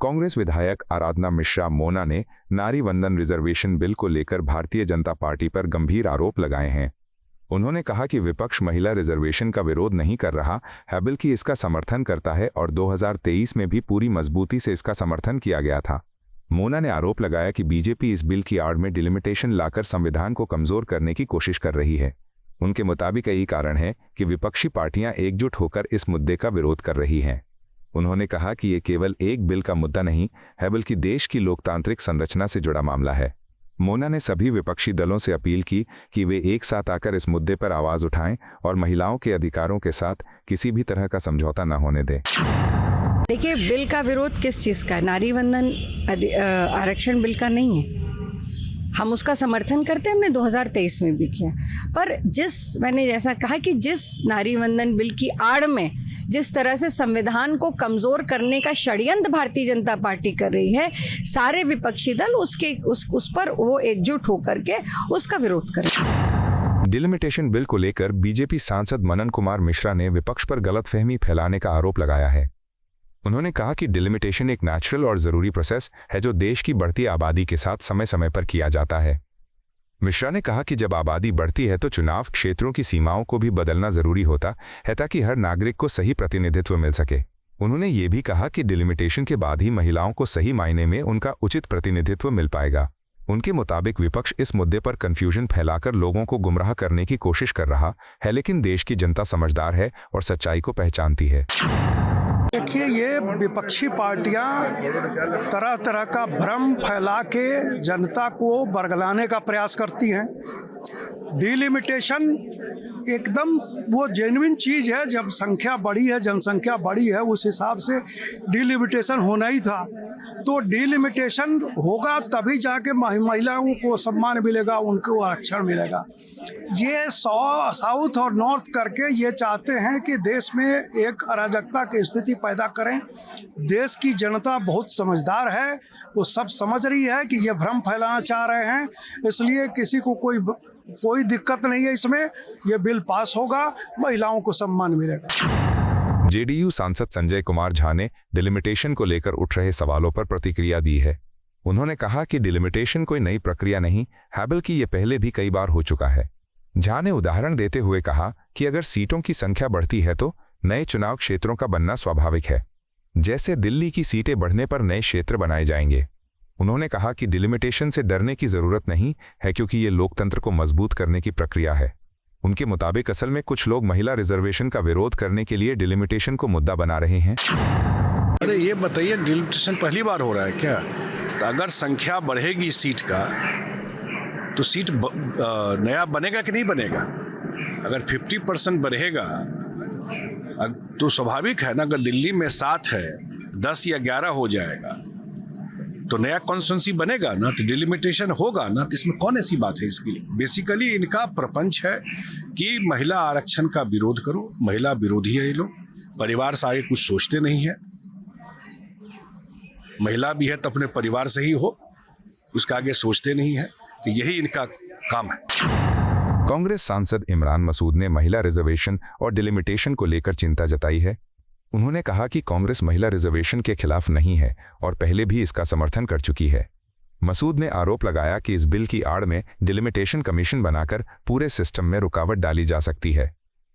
कांग्रेस विधायक आराधना मिश्रा मोना ने नारी वंदन रिजर्वेशन बिल को लेकर भारतीय जनता पार्टी पर गंभीर आरोप लगाए हैं। उन्होंने कहा कि विपक्ष महिला रिजर्वेशन का विरोध नहीं कर रहा है बल्कि इसका समर्थन करता है और 2023 में भी पूरी मजबूती से इसका समर्थन किया गया था। मोना ने आरोप लगाया कि बीजेपी इस बिल की आड़ में डिलिमिटेशन लाकर संविधान को कमजोर करने की कोशिश कर रही है। उनके मुताबिक यही कारण है कि विपक्षी पार्टियां एकजुट होकर इस मुद्दे का विरोध कर रही हैं। उन्होंने कहा कि ये केवल एक बिल का मुद्दा नहीं है बल्कि देश की लोकतांत्रिक संरचना से जुड़ा मामला है। मोना ने सभी विपक्षी दलों से अपील की कि वे एक साथ आकर इस मुद्दे पर आवाज उठाएं और महिलाओं के अधिकारों के साथ किसी भी तरह का समझौता न होने दें। देखिए, बिल का विरोध किस चीज़ का? नारी वंदन आरक्षण बिल का नहीं है। हम उसका समर्थन करते हैं, हमने 2023 में भी किया। पर मैंने जैसा कहा कि जिस नारी वंदन बिल की आड़ में जिस तरह से संविधान को कमज़ोर करने का षड्यंत्र भारतीय जनता पार्टी कर रही है, सारे विपक्षी दल उस पर वो एकजुट होकर के उसका विरोध करें। डिलिमिटेशन बिल को लेकर बीजेपी सांसद मनन कुमार मिश्रा ने विपक्ष पर गलतफहमी फैलाने का आरोप लगाया है। उन्होंने कहा कि डिलिमिटेशन एक नेचुरल और जरूरी प्रोसेस है जो देश की बढ़ती आबादी के साथ समय समय पर किया जाता है। मिश्रा ने कहा कि जब आबादी बढ़ती है तो चुनाव क्षेत्रों की सीमाओं को भी बदलना जरूरी होता है ताकि हर नागरिक को सही प्रतिनिधित्व मिल सके। उन्होंने ये भी कहा कि डिलिमिटेशन के बाद ही महिलाओं को सही मायने में उनका उचित प्रतिनिधित्व मिल पाएगा। उनके मुताबिक विपक्ष इस मुद्दे पर कंफ्यूजन फैलाकर लोगों को गुमराह करने की कोशिश कर रहा है, लेकिन देश की जनता समझदार है और सच्चाई को पहचानती है। देखिए, ये विपक्षी पार्टियां तरह तरह का भ्रम फैला के जनता को बरगलाने का प्रयास करती हैं। डिलिमिटेशन एकदम वो जेन्युइन चीज़ है। जब संख्या बढ़ी है, जनसंख्या बढ़ी है, उस हिसाब से डिलिमिटेशन होना ही था। तो डिलिमिटेशन होगा तभी जाके महिलाओं को सम्मान मिलेगा, उनको आरक्षण मिलेगा। ये साउथ और नॉर्थ करके ये चाहते हैं कि देश में एक अराजकता की स्थिति पैदा करें। देश की जनता बहुत समझदार है, वो सब समझ रही है कि ये भ्रम फैलाना चाह रहे हैं, इसलिए किसी को कोई दिक्कत नहीं है इसमें। ये बिल पास होगा, महिलाओं को सम्मान मिलेगा। जेडीयू सांसद संजय कुमार झा ने डिलिमिटेशन को लेकर उठ रहे सवालों पर प्रतिक्रिया दी है। उन्होंने कहा कि डिलिमिटेशन कोई नई प्रक्रिया नहीं है बल्कि ये पहले भी कई बार हो चुका है। झा ने उदाहरण देते हुए कहा कि अगर सीटों की संख्या बढ़ती है तो नए चुनाव क्षेत्रों का बनना स्वाभाविक है। जैसे दिल्ली की सीटें बढ़ने पर नए क्षेत्र बनाए जाएंगे। उन्होंने कहा कि डिलिमिटेशन से डरने की जरूरत नहीं है क्योंकि ये लोकतंत्र को मजबूत करने की प्रक्रिया है। उनके मुताबिक असल में कुछ लोग महिला रिजर्वेशन का विरोध करने के लिए डिलिमिटेशन को मुद्दा बना रहे हैं। अरे ये बताइए, डिलिमिटेशन पहली बार हो रहा है क्या? तो अगर संख्या बढ़ेगी सीट का तो सीट नया बनेगा कि नहीं बनेगा? अगर 50% बढ़ेगा तो स्वाभाविक है ना। अगर दिल्ली में 7 है, 10 या 11 हो जाएगा तो नया कॉन्स्टिट्यूंसी बनेगा ना, तो डिलिमिटेशन होगा ना। तो इसमें कौन ऐसी बात है? इसके लिए बेसिकली इनका प्रपंच है कि महिला आरक्षण का विरोध करो। महिला विरोधी है ये लोग, परिवार से आगे कुछ सोचते नहीं है। महिला भी है तो अपने परिवार से ही हो, उसका आगे सोचते नहीं है। तो यही इनका काम है। कांग्रेस सांसद इमरान मसूद ने महिला रिजर्वेशन और डिलिमिटेशन को लेकर चिंता जताई है। उन्होंने कहा कि कांग्रेस महिला रिजर्वेशन के खिलाफ नहीं है और पहले भी इसका समर्थन कर चुकी है। मसूद ने आरोप लगाया कि इस बिल की आड़ में डिलिमिटेशन कमीशन बनाकर पूरे सिस्टम में रुकावट डाली जा सकती है।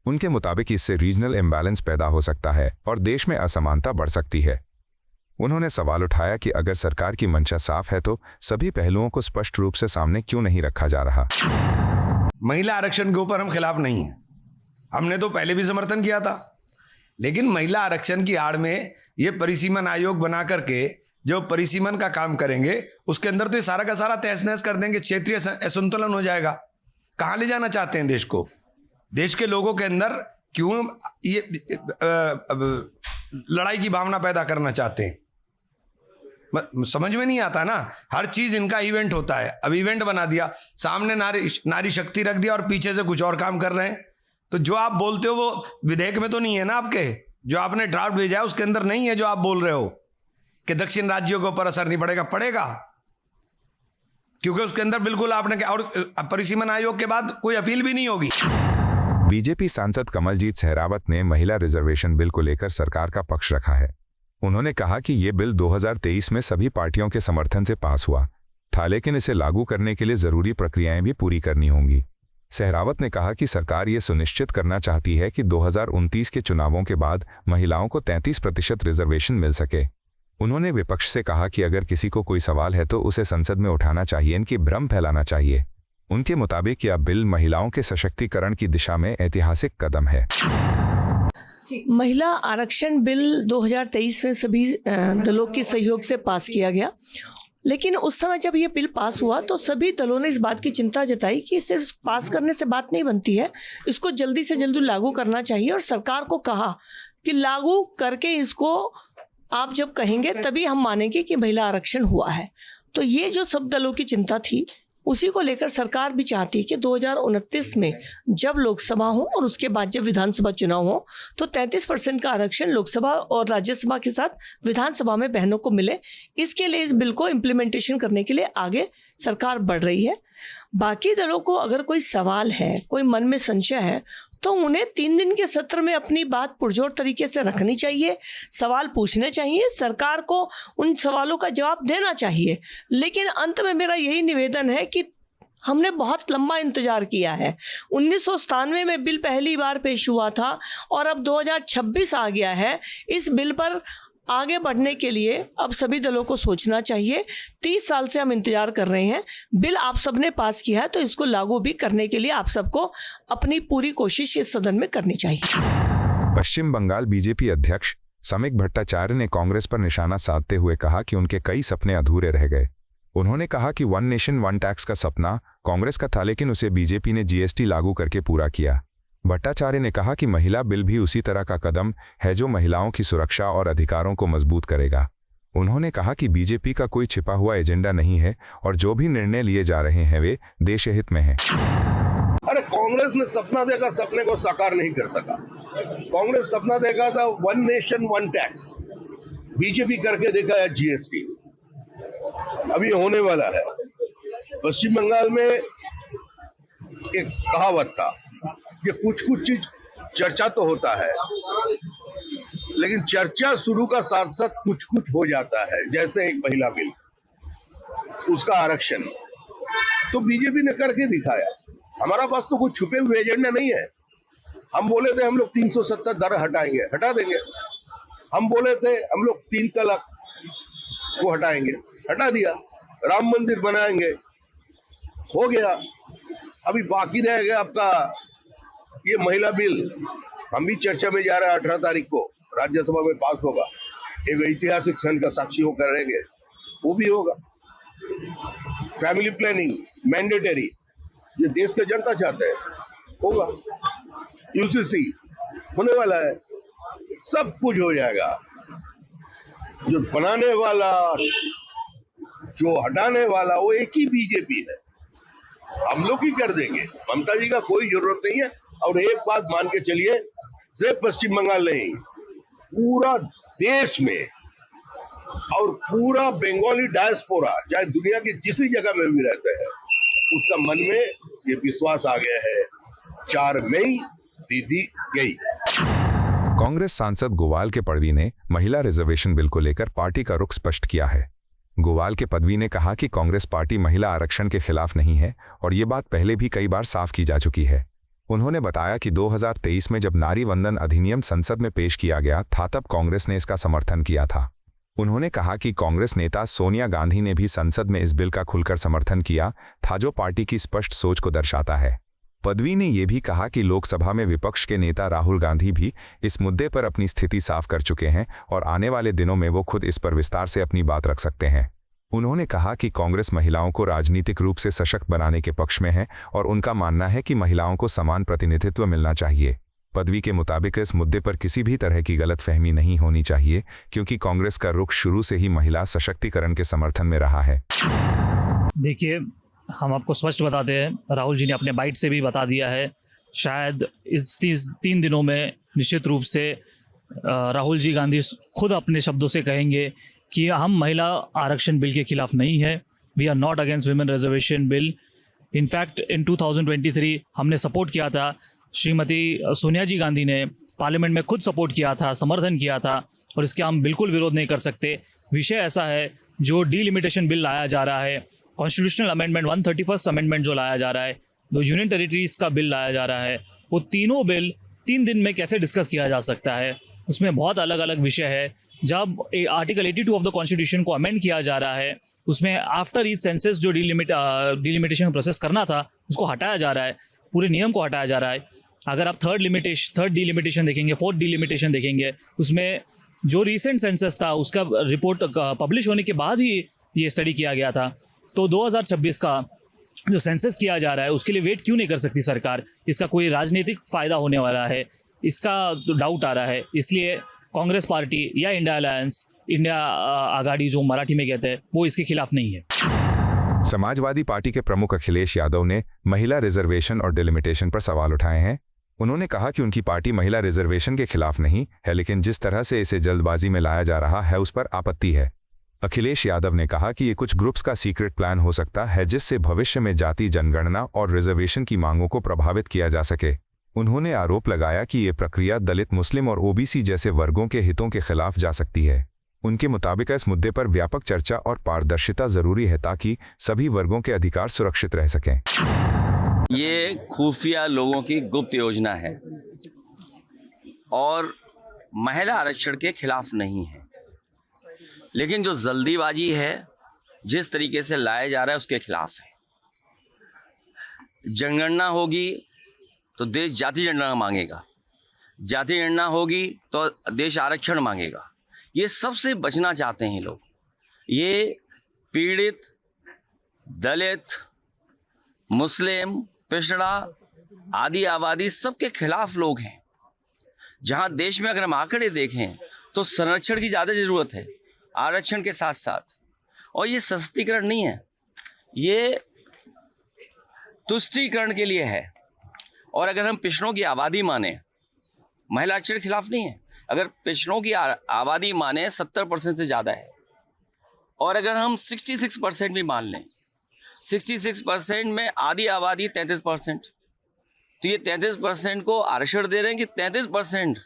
उनके मुताबिक इससे रीजनल इम्बैलेंस पैदा हो सकता है और देश में असमानता बढ़ सकती है। उन्होंने सवाल उठाया कि अगर सरकार की मंशा साफ है तो सभी पहलुओं को स्पष्ट रूप से सामने क्यों नहीं रखा जा रहा। महिला आरक्षण के ऊपर हम खिलाफ नहीं हैं, हमने तो पहले भी समर्थन किया था। लेकिन महिला आरक्षण की आड़ में ये परिसीमन आयोग बना करके जो परिसीमन का काम करेंगे उसके अंदर तो ये सारा का सारा तहस नहस कर देंगे, क्षेत्रीय असंतुलन हो जाएगा। कहाँ ले जाना चाहते हैं देश को? देश के लोगों के अंदर क्यों ये लड़ाई की भावना पैदा करना चाहते हैं? समझ में नहीं आता ना। हर चीज इनका इवेंट होता है। अब इवेंट बना दिया, सामने नारी शक्ति रख दिया और पीछे से कुछ और काम कर रहे हैं। तो जो आप बोलते हो वो विधेयक में तो नहीं है ना। आपके जो आपने ड्राफ्ट भेजा है उसके अंदर नहीं है जो आप बोल रहे हो कि दक्षिण राज्यों के ऊपर असर नहीं पड़ेगा। पड़ेगा, क्योंकि उसके अंदर बिल्कुल आपने, और परिसीमन आयोग के बाद कोई अपील भी नहीं होगी। बीजेपी सांसद कमलजीत सहरावत ने महिला रिजर्वेशन बिल को लेकर सरकार का पक्ष रखा है। उन्होंने कहा कि ये बिल 2023 में सभी पार्टियों के समर्थन से पास हुआ था, लेकिन इसे लागू करने के लिए जरूरी प्रक्रियाएं भी पूरी करनी होंगी। सहरावत ने कहा कि सरकार ये सुनिश्चित करना चाहती है कि 2029 के चुनावों के बाद महिलाओं को 33% रिजर्वेशन मिल सके। उन्होंने विपक्ष से कहा कि अगर किसी को कोई सवाल है तो उसे संसद में उठाना चाहिए, इनकी भ्रम फैलाना चाहिए। उनके मुताबिक यह बिल महिलाओं के सशक्तिकरण की दिशा में ऐतिहासिक कदम है। महिला आरक्षण बिल 2023 में सभी दलों के सहयोग से पास किया गया, लेकिन उस समय जब ये बिल पास हुआ तो सभी दलों ने इस बात की चिंता जताई कि सिर्फ पास करने से बात नहीं बनती है, इसको जल्दी से जल्दी लागू करना चाहिए। और सरकार को कहा कि लागू करके इसको आप जब कहेंगे तभी हम मानेंगे कि महिला आरक्षण हुआ है। तो ये जो सब दलों की चिंता थी, उसी को लेकर सरकार भी चाहती है कि 2029 में जब लोकसभा हो और उसके बाद जब विधानसभा चुनाव हो तो 33% का आरक्षण लोकसभा और राज्यसभा के साथ विधानसभा में बहनों को मिले। इसके लिए इस बिल को इम्प्लीमेंटेशन करने के लिए आगे सरकार बढ़ रही है। बाकी दलों को अगर कोई सवाल है, कोई मन में संशय है, तो उन्हें 3 दिन के सत्र में अपनी बात पुरजोर तरीके से रखनी चाहिए, सवाल पूछने चाहिए, सरकार को उन सवालों का जवाब देना चाहिए। लेकिन अंत में मेरा यही निवेदन है कि हमने बहुत लंबा इंतजार किया है। 1997 में बिल पहली बार पेश हुआ था और अब 2026 आ गया है। इस बिल पर आगे बढ़ने के लिए अब सभी दलों को सोचना चाहिए। 30 साल से हम इंतजार कर रहे हैं। बिल आप सबने पास किया है तो इसको लागू भी करने के लिए आप सबको अपनी पूरी कोशिश इस सदन में करनी चाहिए। पश्चिम बंगाल बीजेपी अध्यक्ष समीक भट्टाचार्य ने कांग्रेस पर निशाना साधते हुए कहा कि उनके कई सपने अधूरे रह गए। उन्होंने कहा कि वन नेशन वन टैक्स का सपना कांग्रेस का था, लेकिन उसे बीजेपी ने जीएसटी लागू करके पूरा किया। भट्टाचार्य ने कहा कि महिला बिल भी उसी तरह का कदम है जो महिलाओं की सुरक्षा और अधिकारों को मजबूत करेगा। उन्होंने कहा कि बीजेपी का कोई छिपा हुआ एजेंडा नहीं है और जो भी निर्णय लिए जा रहे हैं वे देश हित में हैं। अरे कांग्रेस ने सपना देखा, सपने को साकार नहीं कर सका। कांग्रेस सपना देखा था one nation one tax, BJP करके देखा है जीएसटी। अभी होने वाला है। पश्चिम बंगाल में एक कहावत था कि कुछ कुछ चीज चर्चा तो होता है, लेकिन चर्चा शुरू का साथ साथ कुछ कुछ हो जाता है। जैसे एक महिला बिल, उसका आरक्षण तो बीजेपी ने करके दिखाया। हमारा पास तो कुछ छुपे हुए एजेंडा नहीं है। हम बोले थे हम लोग 370 दर हटाएंगे, हटा देंगे। हम बोले थे हम लोग 3 तलाक को हटाएंगे, हटा दिया। राम मंदिर बनाएंगे, हो गया। अभी बाकी रह गया आपका ये महिला बिल। हम भी चर्चा में जा रहे हैं। 18 तारीख को राज्यसभा में पास होगा। एक ऐतिहासिक क्षण का साक्षी होकर रहेंगे, वो भी होगा। फैमिली प्लानिंग मैंडेटरी, ये देश के जनता चाहते हैं, होगा। यूसीसी होने वाला है, सब कुछ हो जाएगा। जो बनाने वाला, जो हटाने वाला, वो एक ही बीजेपी है। हम लोग ही कर देंगे। ममता जी का कोई जरूरत नहीं है। और एक बात मान के चलिए, सिर्फ पश्चिम बंगाल नहीं, पूरा देश में और पूरा बंगाली डायस्पोरा, चाहे दुनिया की जिस जगह में भी रहते हैं, उसका मन में ये विश्वास आ गया है, 4 मई दीदी गई। कांग्रेस सांसद गोवाल के पड़वी ने महिला रिजर्वेशन बिल को लेकर पार्टी का रुख स्पष्ट किया है। गोवाल के पदवी ने कहा कि कांग्रेस पार्टी महिला आरक्षण के खिलाफ नहीं है और ये बात पहले भी कई बार साफ की जा चुकी है। उन्होंने बताया कि 2023 में जब नारी वंदन अधिनियम संसद में पेश किया गया था तब कांग्रेस ने इसका समर्थन किया था। उन्होंने कहा कि कांग्रेस नेता सोनिया गांधी ने भी संसद में इस बिल का खुलकर समर्थन किया था, जो पार्टी की स्पष्ट सोच को दर्शाता है। पदवी ने यह भी कहा कि लोकसभा में विपक्ष के नेता राहुल गांधी भी इस मुद्दे पर अपनी स्थिति साफ कर चुके हैं और आने वाले दिनों में वो खुद इस पर विस्तार से अपनी बात रख सकते हैं। उन्होंने कहा कि कांग्रेस महिलाओं को राजनीतिक रूप से सशक्त बनाने के पक्ष में है और उनका मानना है कि महिलाओं को समान प्रतिनिधित्व मिलना चाहिए। पदवी के मुताबिक इस मुद्दे पर किसी भी तरह की गलतफहमी नहीं होनी चाहिए, क्योंकि कांग्रेस का रुख शुरू से ही महिला सशक्तिकरण के समर्थन में रहा है। देखिए, हम आपको स्पष्ट बताते हैं, राहुल जी ने अपने बाइट से भी बता दिया है। शायद इस 3 दिनों में निश्चित रूप से राहुल जी गांधी खुद अपने शब्दों से कहेंगे कि हम महिला आरक्षण बिल के खिलाफ नहीं है। We are not against women reservation bill. In fact in 2023 हमने सपोर्ट किया था श्रीमती सोनिया जी गांधी ने पार्लियामेंट में खुद सपोर्ट किया था, समर्थन किया था, और इसके हम बिल्कुल विरोध नहीं कर सकते। विषय ऐसा है जो डीलिमिटेशन बिल लाया जा रहा है, कॉन्स्टिट्यूशनल अमेंडमेंट 131st अमेंडमेंट जो लाया जा रहा है, दो यूनियन टेरिटरीज का बिल लाया जा रहा है, वो तीनों बिल 3 दिन में कैसे डिस्कस किया जा सकता है। उसमें बहुत अलग अलग विषय है। जब आर्टिकल 82 ऑफ द कॉन्स्टिट्यूशन को अमेंड किया जा रहा है, उसमें आफ्टर ईच सेंसस जो डीलिमिटेशन प्रोसेस करना था उसको हटाया जा रहा है, पूरे नियम को हटाया जा रहा है। अगर आप थर्ड डीलिमिटेशन देखेंगे, फोर्थ डीलिमिटेशन देखेंगे, उसमें जो रिसेंट सेंसस था उसका रिपोर्ट पब्लिश होने के बाद ही ये स्टडी किया गया था। तो 2026 का जो सेंसस किया जा रहा है उसके लिए वेट क्यों नहीं कर सकती सरकार? इसका कोई राजनीतिक फ़ायदा होने वाला है, इसका डाउट आ रहा है। इसलिए कांग्रेस पार्टी या इंडिया अलायंस, इंडिया आघाड़ी जो मराठी में कहते हैं, वो इसके खिलाफ नहीं है। समाजवादी पार्टी के प्रमुख अखिलेश यादव ने महिला रिजर्वेशन और डिलिमिटेशन पर सवाल उठाए हैं। उन्होंने कहा कि उनकी पार्टी महिला रिजर्वेशन के खिलाफ नहीं है, लेकिन जिस तरह से इसे जल्दबाजी में लाया जा रहा है उस पर आपत्ति है। अखिलेश यादव ने कहा कि ये कुछ ग्रुप्स का सीक्रेट प्लान हो सकता है जिससे भविष्य में जाति जनगणना और रिजर्वेशन की मांगों को प्रभावित किया जा सके। उन्होंने आरोप लगाया कि ये प्रक्रिया दलित, मुस्लिम और ओबीसी जैसे वर्गों के हितों के खिलाफ जा सकती है। उनके मुताबिक इस मुद्दे पर व्यापक चर्चा और पारदर्शिता जरूरी है ताकि सभी वर्गों के अधिकार सुरक्षित रह सकें। ये खुफिया लोगों की गुप्त योजना है और महिला आरक्षण के खिलाफ नहीं है, लेकिन जो जल्दीबाजी है, जिस तरीके से लाया जा रहा है, उसके खिलाफ है। जनगणना होगी तो देश जाति जनगणना मांगेगा, जाति जनगणना होगी तो देश आरक्षण मांगेगा। ये सबसे बचना चाहते हैं लोग। ये पीड़ित, दलित, मुस्लिम, पिछड़ा, आदि आबादी सबके खिलाफ लोग हैं। जहां देश में अगर हम आंकड़े देखें तो संरक्षण की ज़्यादा ज़रूरत है आरक्षण के साथ साथ, और ये सशक्तिकरण नहीं है, ये तुष्टीकरण के लिए है। और अगर हम पिछड़ों की आबादी माने, महिला आरक्षण के खिलाफ नहीं है, अगर पिछड़ों की आबादी माने 70% से ज़्यादा है, और अगर हम 66% भी मान लें, 66% में आधी आबादी 33%, तो ये 33% को आरक्षण दे रहे हैं कि 33%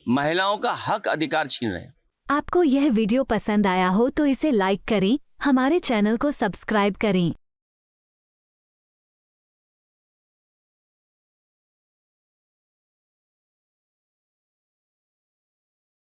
महिलाओं का हक अधिकार छीन रहे हैं। आपको यह वीडियो पसंद आया हो तो इसे लाइक करें, हमारे चैनल को सब्सक्राइब करें।